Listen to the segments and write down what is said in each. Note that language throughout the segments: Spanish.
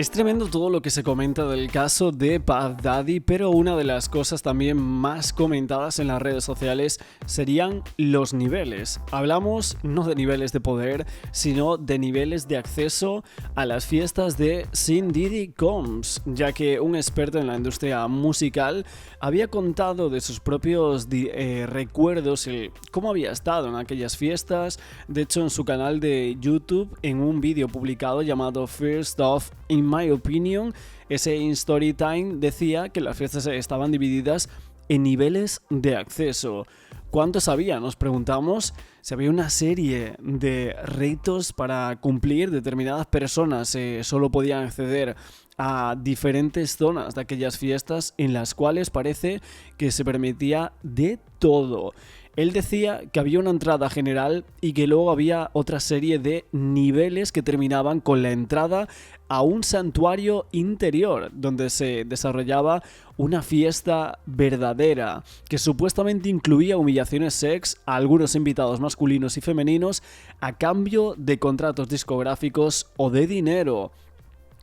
Es tremendo todo lo que se comenta del caso de Puff Daddy, pero una de las cosas también más comentadas en las redes sociales serían los niveles. Hablamos no de niveles de poder, sino de niveles de acceso a las fiestas de Sin Diddy Combs, ya que un experto en la industria musical había contado de sus propios recuerdos, cómo había estado en aquellas fiestas. De hecho, en su canal de YouTube, en un vídeo publicado llamado First Off In My Opinion, ese In Storytime decía que las fiestas estaban divididas en niveles de acceso. ¿Cuántos había? Nos preguntamos. Si había una serie de retos para cumplir, determinadas personas solo podían acceder a diferentes zonas de aquellas fiestas en las cuales parece que se permitía de todo. Él decía que había una entrada general y que luego había otra serie de niveles que terminaban con la entrada a un santuario interior donde se desarrollaba una fiesta verdadera que supuestamente incluía humillaciones sex a algunos invitados masculinos y femeninos a cambio de contratos discográficos o de dinero.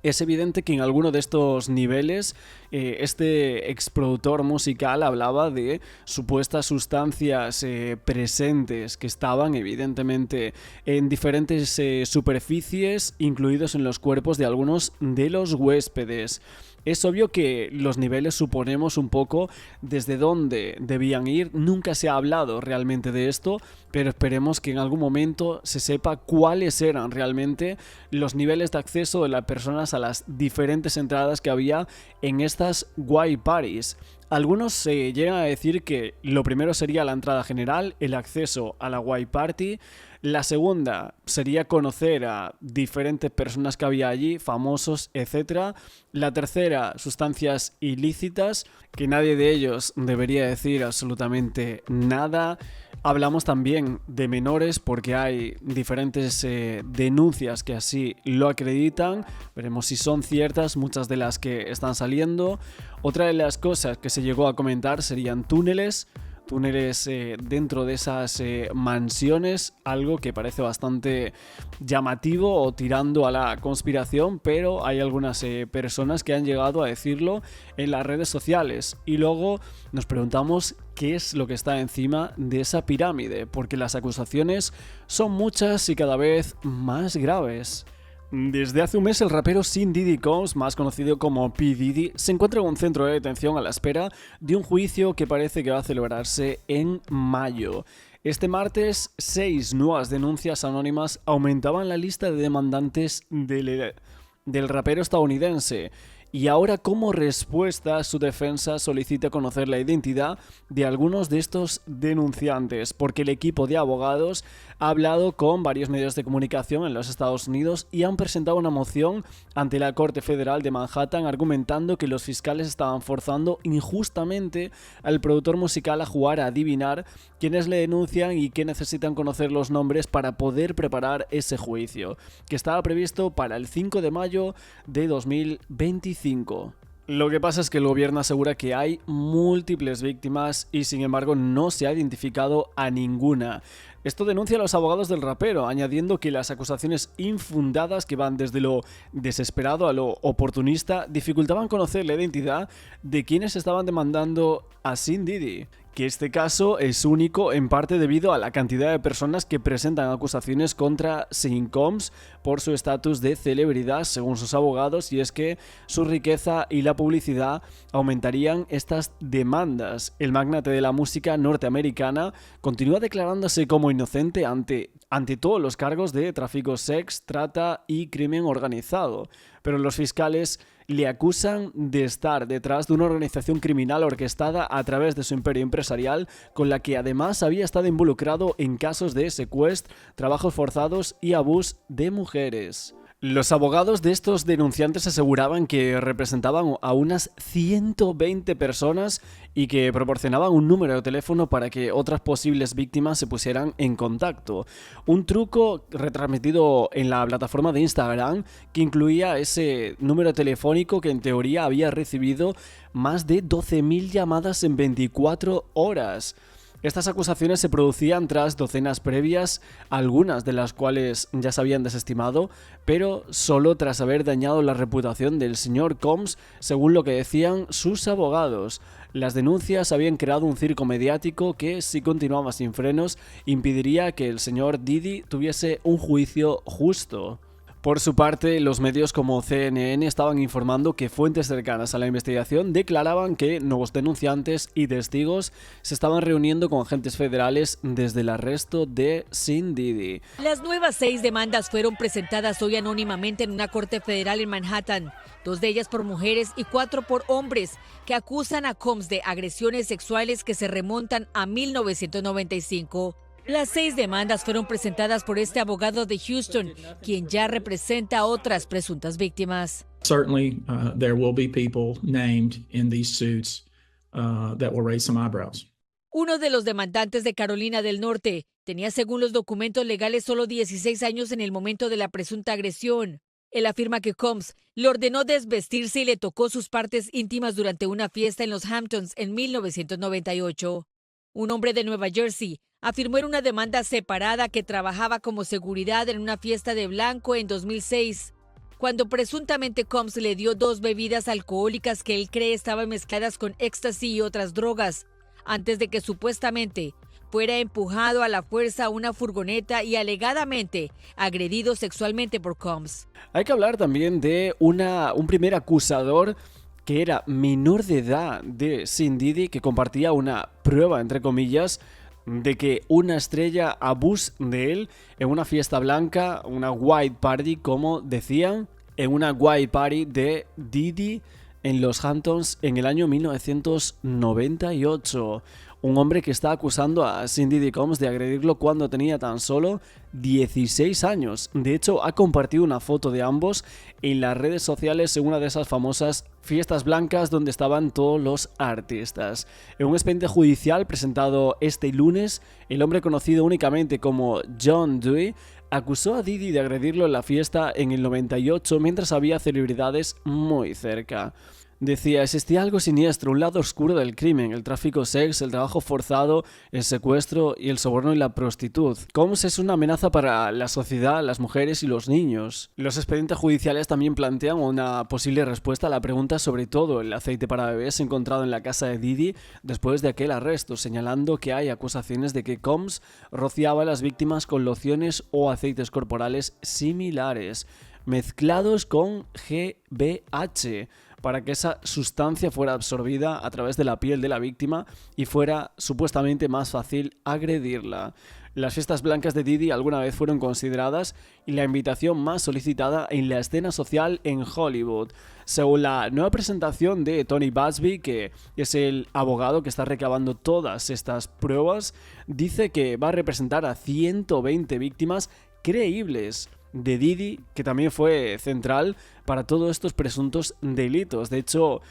Es evidente que en alguno de estos niveles este exproductor musical hablaba de supuestas sustancias presentes que estaban evidentemente en diferentes superficies, incluidos en los cuerpos de algunos de los huéspedes. Es obvio que los niveles suponemos un poco desde dónde debían ir. Nunca se ha hablado realmente de esto, pero esperemos que en algún momento se sepa cuáles eran realmente los niveles de acceso de las personas a las diferentes entradas que había en estas white parties. Algunos llegan a decir que lo primero sería la entrada general, el acceso a la white party. La segunda sería conocer a diferentes personas que había allí, famosos, etc. La tercera, sustancias ilícitas, que nadie de ellos debería decir absolutamente nada. Hablamos también de menores porque hay diferentes denuncias que así lo acreditan. Veremos si son ciertas muchas de las que están saliendo. Otra de las cosas que se llegó a comentar serían túneles dentro de esas mansiones, algo que parece bastante llamativo o tirando a la conspiración, pero hay algunas personas que han llegado a decirlo en las redes sociales. Y luego nos preguntamos qué es lo que está encima de esa pirámide, porque las acusaciones son muchas y cada vez más graves. Desde hace un mes el rapero Sin Diddy Combs, más conocido como P. Diddy, se encuentra en un centro de detención a la espera de un juicio que parece que va a celebrarse en mayo. Este martes, 6 nuevas denuncias anónimas aumentaban la lista de demandantes del rapero estadounidense. Y ahora, como respuesta, su defensa solicita conocer la identidad de algunos de estos denunciantes, porque el equipo de abogados ha hablado con varios medios de comunicación en los Estados Unidos y han presentado una moción ante la Corte Federal de Manhattan argumentando que los fiscales estaban forzando injustamente al productor musical a jugar a adivinar quiénes le denuncian y que necesitan conocer los nombres para poder preparar ese juicio, que estaba previsto para el 5 de mayo de 2025. Lo que pasa es que el gobierno asegura que hay múltiples víctimas y sin embargo no se ha identificado a ninguna. Esto denuncia a los abogados del rapero, añadiendo que las acusaciones infundadas que van desde lo desesperado a lo oportunista dificultaban conocer la identidad de quienes estaban demandando a Sin Diddy. Que este caso es único en parte debido a la cantidad de personas que presentan acusaciones contra Sin Combs por su estatus de celebridad, según sus abogados, y es que su riqueza y la publicidad aumentarían estas demandas. El magnate de la música norteamericana continúa declarándose como inocente ante todos los cargos de tráfico sex, trata y crimen organizado, pero los fiscales le acusan de estar detrás de una organización criminal orquestada a través de su imperio empresarial, con la que además había estado involucrado en casos de secuestro, trabajos forzados y abuso de mujeres. Los abogados de estos denunciantes aseguraban que representaban a unas 120 personas y que proporcionaban un número de teléfono para que otras posibles víctimas se pusieran en contacto. Un truco retransmitido en la plataforma de Instagram que incluía ese número telefónico que en teoría había recibido más de 12.000 llamadas en 24 horas. Estas acusaciones se producían tras docenas previas, algunas de las cuales ya se habían desestimado, pero solo tras haber dañado la reputación del señor Combs, según lo que decían sus abogados. Las denuncias habían creado un circo mediático que, si continuaba sin frenos, impediría que el señor Diddy tuviese un juicio justo. Por su parte, los medios como CNN estaban informando que fuentes cercanas a la investigación declaraban que nuevos denunciantes y testigos se estaban reuniendo con agentes federales desde el arresto de Sin Diddy. Las nuevas 6 demandas fueron presentadas hoy anónimamente en una corte federal en Manhattan, 2 de ellas por mujeres y 4 por hombres, que acusan a Combs de agresiones sexuales que se remontan a 1995. Las 6 demandas fueron presentadas por este abogado de Houston, quien ya representa a otras presuntas víctimas. Certainly, there will be people named in these suits that will raise some eyebrows. Uno de los demandantes de Carolina del Norte tenía, según los documentos legales, solo 16 años en el momento de la presunta agresión. Él afirma que Combs le ordenó desvestirse y le tocó sus partes íntimas durante una fiesta en los Hamptons en 1998. Un hombre de Nueva Jersey afirmó en una demanda separada que trabajaba como seguridad en una fiesta de blanco en 2006, cuando presuntamente Combs le dio 2 bebidas alcohólicas que él cree estaban mezcladas con éxtasis y otras drogas, antes de que supuestamente fuera empujado a la fuerza a una furgoneta y alegadamente agredido sexualmente por Combs. Hay que hablar también de un primer acusador que era menor de edad de Sin Diddy, que compartía una prueba, entre comillas, de que una estrella abusó de él en una fiesta blanca, una white party, como decían, en una white party de Diddy en los Hamptons en el año 1998. Un hombre que está acusando a Sin Diddy Combs de agredirlo cuando tenía tan solo 16 años. De hecho, ha compartido una foto de ambos en las redes sociales en una de esas famosas fiestas blancas donde estaban todos los artistas. En un expediente judicial presentado este lunes, el hombre conocido únicamente como John Dewey acusó a Diddy de agredirlo en la fiesta en el 98 mientras había celebridades muy cerca. Decía, existía algo siniestro, un lado oscuro del crimen, el tráfico sexo, el trabajo forzado, el secuestro y el soborno y la prostitución. Combs es una amenaza para la sociedad, las mujeres y los niños. Los expedientes judiciales también plantean una posible respuesta a la pregunta sobre todo el aceite para bebés encontrado en la casa de Diddy después de aquel arresto, señalando que hay acusaciones de que Combs rociaba a las víctimas con lociones o aceites corporales similares, mezclados con GBH, para que esa sustancia fuera absorbida a través de la piel de la víctima y fuera supuestamente más fácil agredirla. Las fiestas blancas de Diddy alguna vez fueron consideradas la invitación más solicitada en la escena social en Hollywood. Según la nueva presentación de Tony Buzbee, que es el abogado que está recabando todas estas pruebas, dice que va a representar a 120 víctimas creíbles de Diddy, que también fue central para todos estos presuntos delitos. De hecho,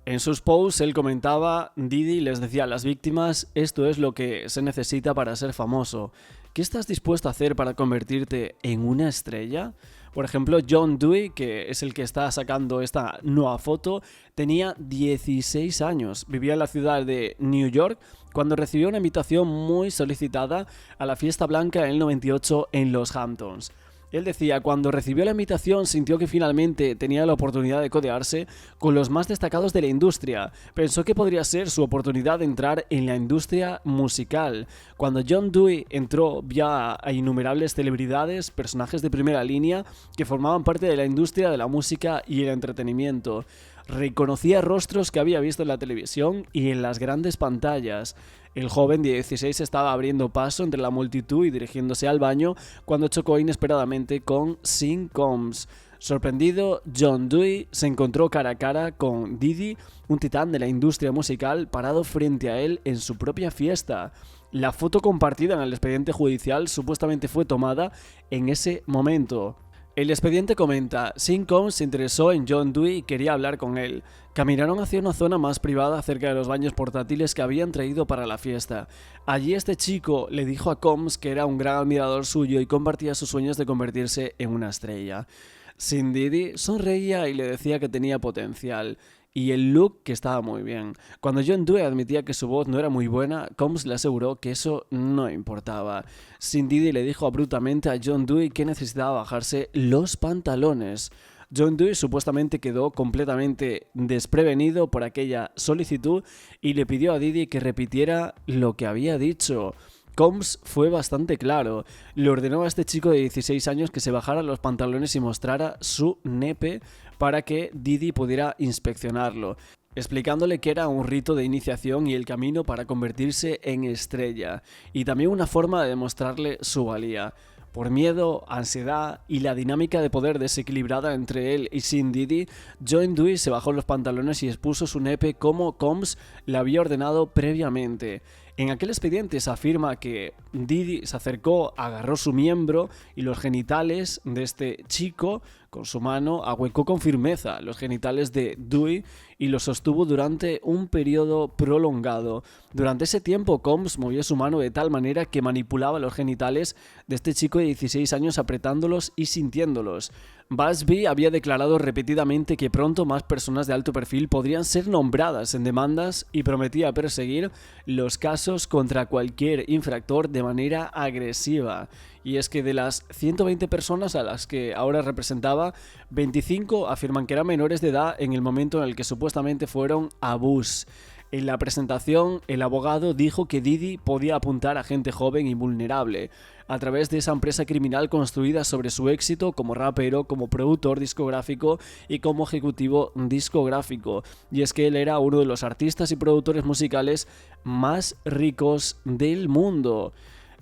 en sus posts él comentaba, Diddy les decía a las víctimas, esto es lo que se necesita para ser famoso. ¿Qué estás dispuesto a hacer para convertirte en una estrella? Por ejemplo, John Dewey, que es el que está sacando esta nueva foto, tenía 16 años, vivía en la ciudad de New York cuando recibió una invitación muy solicitada a la fiesta blanca en el 98 en los Hamptons. Él decía, cuando recibió la invitación sintió que finalmente tenía la oportunidad de codearse con los más destacados de la industria. Pensó que podría ser su oportunidad de entrar en la industria musical. Cuando John Dewey entró, vio a innumerables celebridades, personajes de primera línea que formaban parte de la industria de la música y el entretenimiento. Reconocía rostros que había visto en la televisión y en las grandes pantallas. El joven de 16 estaba abriendo paso entre la multitud y dirigiéndose al baño cuando chocó inesperadamente con Sin Combs. Sorprendido, John Dewey se encontró cara a cara con Diddy, un titán de la industria musical, parado frente a él en su propia fiesta. La foto compartida en el expediente judicial supuestamente fue tomada en ese momento. El expediente comenta, Sin Combs se interesó en John Dewey y quería hablar con él. Caminaron hacia una zona más privada cerca de los baños portátiles que habían traído para la fiesta. Allí este chico le dijo a Combs que era un gran admirador suyo y compartía sus sueños de convertirse en una estrella. Sin Diddy sonreía y le decía que tenía potencial. y el look que estaba muy bien. Cuando John Dewey admitía que su voz no era muy buena, Combs le aseguró que eso no importaba. Sin Diddy le dijo abruptamente a John Dewey que necesitaba bajarse los pantalones. John Dewey supuestamente quedó completamente desprevenido por aquella solicitud y le pidió a Diddy que repitiera lo que había dicho. Combs fue bastante claro. Le ordenó a este chico de 16 años que se bajara los pantalones y mostrara su nepe para que Diddy pudiera inspeccionarlo, explicándole que era un rito de iniciación y el camino para convertirse en estrella, y también una forma de demostrarle su valía. Por miedo, ansiedad y la dinámica de poder desequilibrada entre él y Sin Diddy, John Dewey se bajó los pantalones y expuso su nepe como Combs le había ordenado previamente. En aquel expediente se afirma que Diddy se acercó, agarró su miembro y los genitales de este chico con su mano ahuecó con firmeza los genitales de Dewey y los sostuvo durante un periodo prolongado. Durante ese tiempo, Combs movió su mano de tal manera que manipulaba los genitales de este chico de 16 años apretándolos y sintiéndolos. Busby había declarado repetidamente que pronto más personas de alto perfil podrían ser nombradas en demandas y prometía perseguir los casos contra cualquier infractor de manera agresiva. Y es que de las 120 personas a las que ahora representaba, 25 afirman que eran menores de edad en el momento en el que supuestamente fueron a Bush. En la presentación, el abogado dijo que Diddy podía apuntar a gente joven y vulnerable a través de esa empresa criminal construida sobre su éxito como rapero, como productor discográfico y como ejecutivo discográfico. Y es que él era uno de los artistas y productores musicales más ricos del mundo.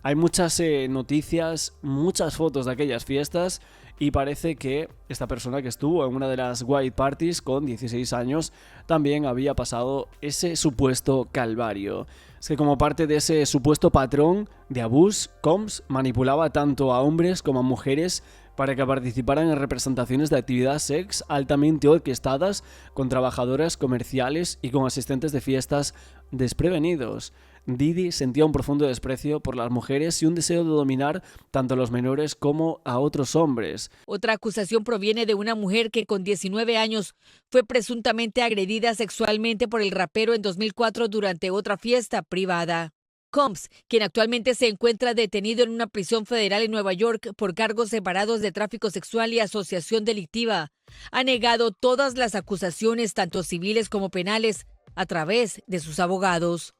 Hay muchas noticias, muchas fotos de aquellas fiestas y parece que esta persona que estuvo en una de las white parties con 16 años también había pasado ese supuesto calvario. Es que como parte de ese supuesto patrón de abuso, Combs manipulaba tanto a hombres como a mujeres para que participaran en representaciones de actividades sex altamente orquestadas con trabajadoras comerciales y con asistentes de fiestas desprevenidos. Diddy sentía un profundo desprecio por las mujeres y un deseo de dominar tanto a los menores como a otros hombres. Otra acusación proviene de una mujer que con 19 años fue presuntamente agredida sexualmente por el rapero en 2004 durante otra fiesta privada. Combs, quien actualmente se encuentra detenido en una prisión federal en Nueva York por cargos separados de tráfico sexual y asociación delictiva, ha negado todas las acusaciones, tanto civiles como penales, a través de sus abogados.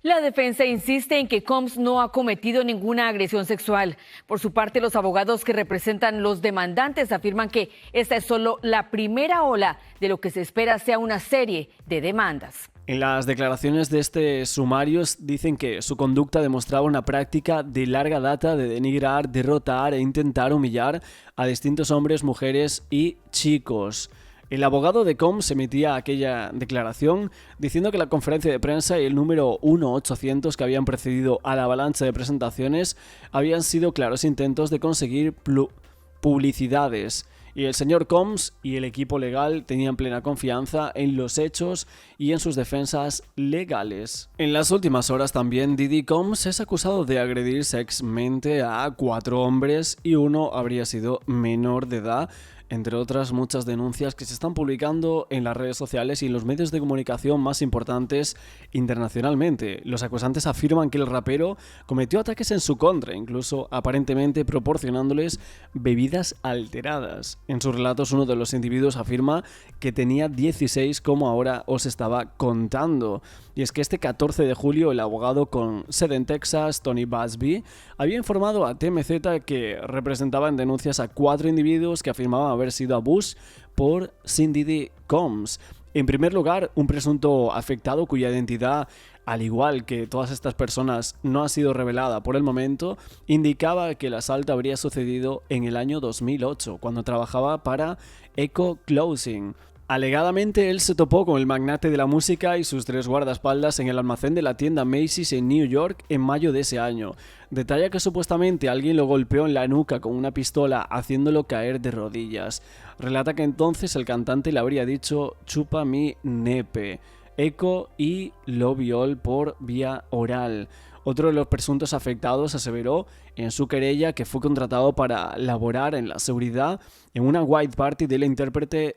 La defensa insiste en que Combs no ha cometido ninguna agresión sexual. Por su parte, los abogados que representan los demandantes afirman que esta es solo la primera ola de lo que se espera sea una serie de demandas. En las declaraciones de este sumario dicen que su conducta demostraba una práctica de larga data de denigrar, derrotar e intentar humillar a distintos hombres, mujeres y chicos. El abogado de Combs emitía aquella declaración diciendo que la conferencia de prensa y el número 1-800 que habían precedido a la avalancha de presentaciones habían sido claros intentos de conseguir publicidades. Y el señor Combs y el equipo legal tenían plena confianza en los hechos y en sus defensas legales. En las últimas horas también Diddy Combs es acusado de agredir sexualmente a 4 hombres y uno habría sido menor de edad, entre otras muchas denuncias que se están publicando en las redes sociales y en los medios de comunicación más importantes internacionalmente. Los acusantes afirman que el rapero cometió ataques en su contra, incluso aparentemente proporcionándoles bebidas alteradas. En sus relatos, uno de los individuos afirma que tenía 16, como ahora os estaba contando. Y es que este 14 de julio el abogado con sede en Texas, Tony Busby, había informado a TMZ que representaba en denuncias a 4 individuos que afirmaban haber sido abusados por Sin Diddy Combs. En primer lugar, un presunto afectado cuya identidad, al igual que todas estas personas, no ha sido revelada por el momento, indicaba que el asalto habría sucedido en el año 2008, cuando trabajaba para Echo Clothing. Alegadamente, él se topó con el magnate de la música y sus 3 guardaespaldas en el almacén de la tienda Macy's en New York en mayo de ese año. Detalla que supuestamente alguien lo golpeó en la nuca con una pistola, haciéndolo caer de rodillas. Relata que entonces el cantante le habría dicho «chupa mi nepe», eco y lo violó por vía oral. Otro de los presuntos afectados aseveró en su querella que fue contratado para laborar en la seguridad en una white party del intérprete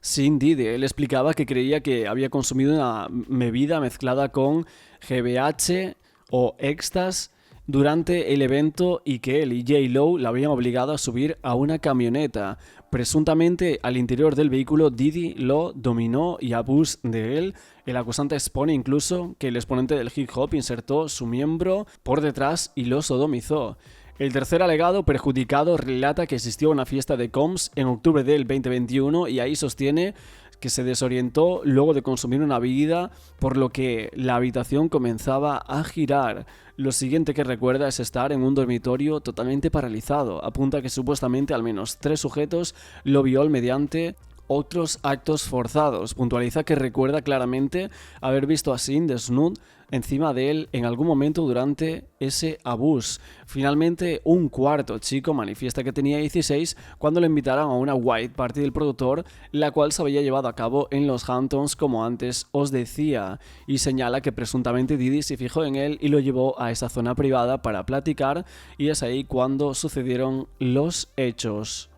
sin Diddy. Él explicaba que creía que había consumido una bebida mezclada con GBH o éxtasis durante el evento y que él y J-Lo la habían obligado a subir a una camioneta. Presuntamente al interior del vehículo Diddy lo dominó y abusó de él. El acusante expone incluso que el exponente del hip hop insertó su miembro por detrás y lo sodomizó. El tercer alegado perjudicado relata que asistió a una fiesta de Combs en octubre del 2021 y ahí sostiene que se desorientó luego de consumir una bebida, por lo que la habitación comenzaba a girar. Lo siguiente que recuerda es estar en un dormitorio totalmente paralizado. Apunta que supuestamente al menos 3 sujetos lo vio mediante otros actos forzados. Puntualiza que recuerda claramente haber visto a Sin desnudo encima de él en algún momento durante ese abuso. Finalmente, un cuarto chico manifiesta que tenía 16 cuando lo invitaron a una white party del productor, la cual se había llevado a cabo en los Hamptons, como antes os decía, y señala que presuntamente Diddy se fijó en él y lo llevó a esa zona privada para platicar, y es ahí cuando sucedieron los hechos.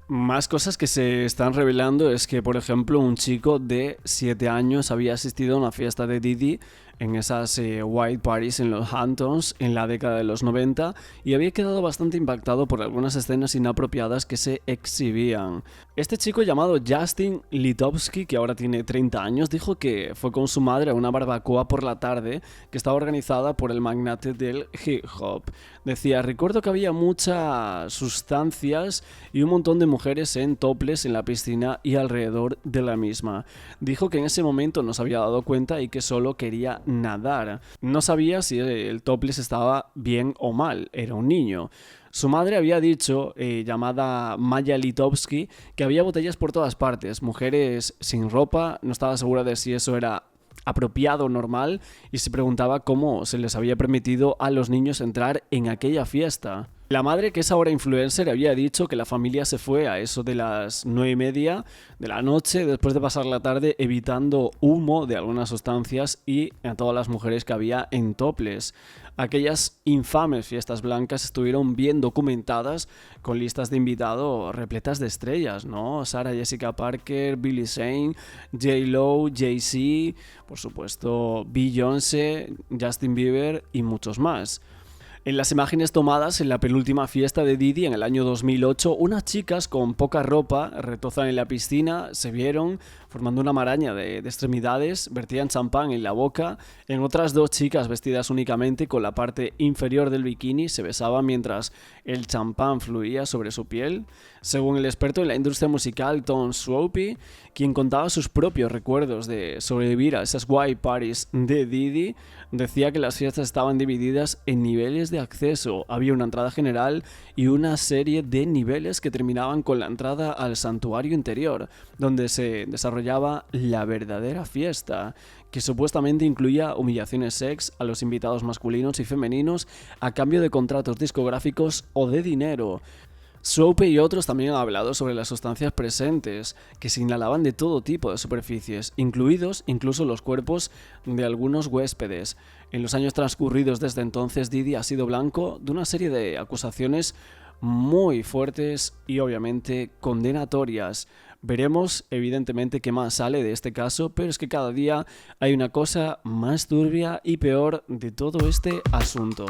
Más cosas que se están revelando es que, por ejemplo, un chico de 7 años había asistido a una fiesta de Diddy en esas white parties en los Hamptons en la década de los 90 y había quedado bastante impactado por algunas escenas inapropiadas que se exhibían. Este chico llamado Justin Litovsky, que ahora tiene 30 años, dijo que fue con su madre a una barbacoa por la tarde que estaba organizada por el magnate del hip hop. Decía: recuerdo que había muchas sustancias y un montón de mujeres en topless en la piscina y alrededor de la misma. Dijo que en ese momento no se había dado cuenta y que solo quería nadar. No sabía si el topless estaba bien o mal, era un niño. Su madre había dicho, llamada Maya Litovsky, que había botellas por todas partes, mujeres sin ropa, no estaba segura de si eso era apropiado o normal y se preguntaba cómo se les había permitido a los niños entrar en aquella fiesta. La madre, que es ahora influencer, había dicho que la familia se fue a eso de las 9:30 de la noche después de pasar la tarde evitando humo de algunas sustancias y a todas las mujeres que había en topless. Aquellas infames fiestas blancas estuvieron bien documentadas con listas de invitados repletas de estrellas, ¿no? Sarah Jessica Parker, Billie Zane, J-Lo, Jay-Z, por supuesto Beyoncé, Justin Bieber y muchos más. En las imágenes tomadas en la penúltima fiesta de Diddy en el año 2008, unas chicas con poca ropa retozan en la piscina, se vieron formando una maraña de extremidades, vertían champán en la boca, en otras 2 chicas vestidas únicamente con la parte inferior del bikini se besaban mientras el champán fluía sobre su piel. Según el experto en la industria musical Tom Swope, quien contaba sus propios recuerdos de sobrevivir a esas white parties de Diddy, decía que las fiestas estaban divididas en niveles de acceso. Había una entrada general y una serie de niveles que terminaban con la entrada al santuario interior, donde se desarrollaba la verdadera fiesta, que supuestamente incluía humillaciones sex a los invitados masculinos y femeninos a cambio de contratos discográficos o de dinero. Swope y otros también han hablado sobre las sustancias presentes, que se inhalaban de todo tipo de superficies, incluidos incluso los cuerpos de algunos huéspedes. En los años transcurridos desde entonces, Diddy ha sido blanco de una serie de acusaciones muy fuertes y obviamente condenatorias. Veremos evidentemente qué más sale de este caso, pero es que cada día hay una cosa más turbia y peor de todo este asunto.